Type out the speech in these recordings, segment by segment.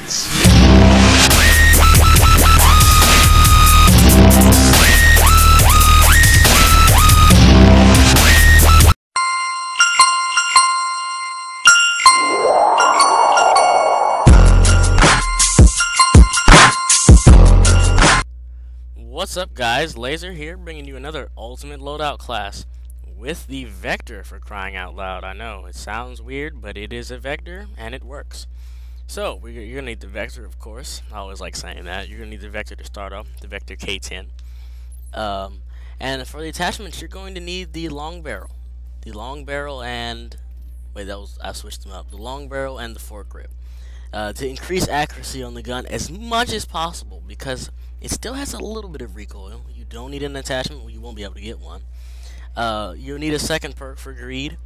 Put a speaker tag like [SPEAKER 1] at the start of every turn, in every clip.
[SPEAKER 1] Nades.
[SPEAKER 2] What's up guys, Laser here, bringing you another Ultimate Loadout class with the Vector, for crying out loud. I know, it sounds weird, but it is a Vector, and it works. So, you're going to need the Vector, of course. I always like saying that. You're going to need the Vector to start off, the Vector K10. And for the attachments, you're going to need the long barrel. The long barrel and... Wait, I switched them up. The long barrel and the Foregrip. To increase accuracy on the gun as much as possible, because it still has a little bit of recoil. You don't need an attachment, you won't be able to get one. You'll need a second perk for greed.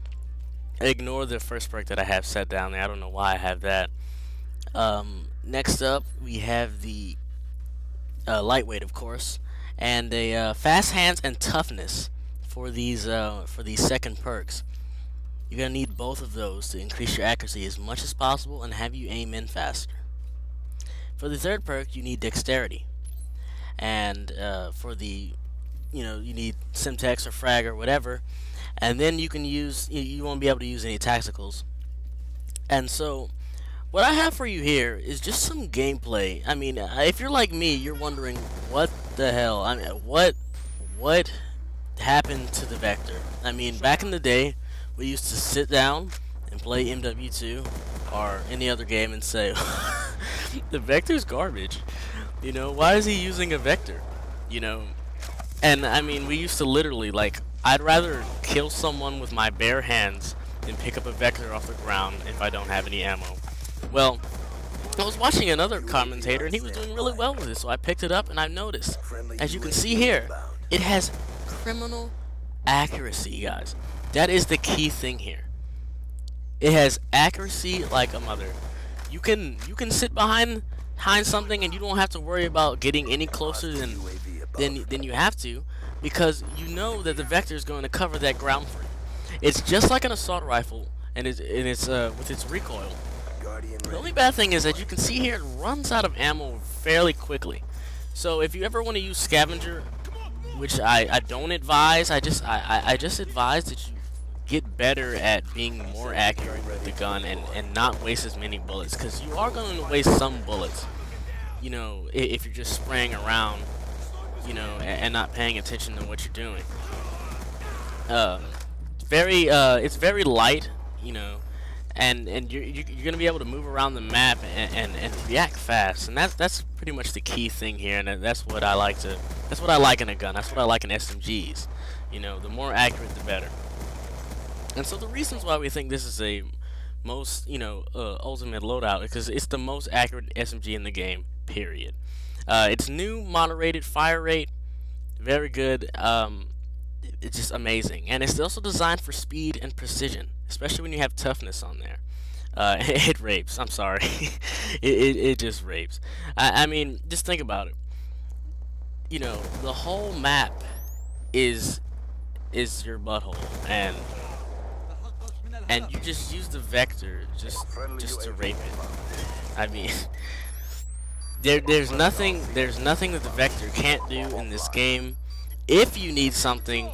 [SPEAKER 2] Ignore the first perk that I have set down there. I don't know why I have that. Next up, we have the lightweight, of course, and a fast hands and toughness for these second perks. You're gonna need both of those to increase your accuracy as much as possible and have you aim in faster. For the third perk, you need Dexterity, and for the, you need Semtex or frag or whatever, and then you can use, you won't be able to use any tacticals. And so, what I have for you here is just some gameplay. I mean, if you're like me, you're wondering what the hell. I mean, what happened to the Vector? I mean, back in the day, we used to sit down and play MW2 or any other game and say, the Vector's garbage. You know, why is he using a Vector? You know, and I mean, we used to literally, like, I'd rather kill someone with my bare hands than pick up a Vector off the ground if I don't have any ammo. Well, I was watching another commentator and he was doing really well with it, so I picked it up and I noticed, as you can see here, it has criminal accuracy, guys. That is the key thing here. It has accuracy like a mother. You can sit behind something and you don't have to worry about getting any closer than you have to, because you know that the Vector is going to cover that ground for you. It's just like an assault rifle, and it's with its recoil. The only bad thing is that you can see here it runs out of ammo fairly quickly. So if you ever want to use scavenger, which I don't advise, I just advise that you get better at being more accurate with the gun and not waste as many bullets, because you are going to waste some bullets, you know, if you're just spraying around, you know, and not paying attention to what you're doing. It's very light, you know, and you're gonna be able to move around the map and react fast, and that's pretty much the key thing here, and that's what I like in a gun. That's what I like in SMGs. You know, the more accurate, the better. And so the reasons why we think this is a most, ultimate loadout, because it's the most accurate SMG in the game, period. It's new moderated fire rate, very good. It's just amazing, and it's also designed for speed and precision, especially when you have toughness on there. It rapes. I'm sorry, it just rapes. I mean, just think about it. You know, the whole map is your butthole, and you just use the Vector just to rape it. I mean, there's nothing that the Vector can't do in this game. If you need something,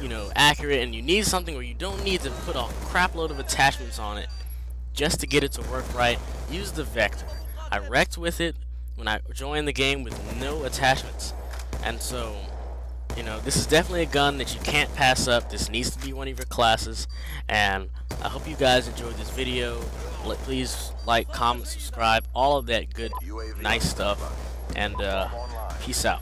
[SPEAKER 2] you know, accurate, and you need something where you don't need to put a crap load of attachments on it just to get it to work right, use the Vector. I wrecked with it when I joined the game with no attachments, and so, you know, this is definitely a gun that you can't pass up. This needs to be one of your classes, and I hope you guys enjoyed this video. Please like, comment, subscribe, all of that good, nice stuff, and peace out.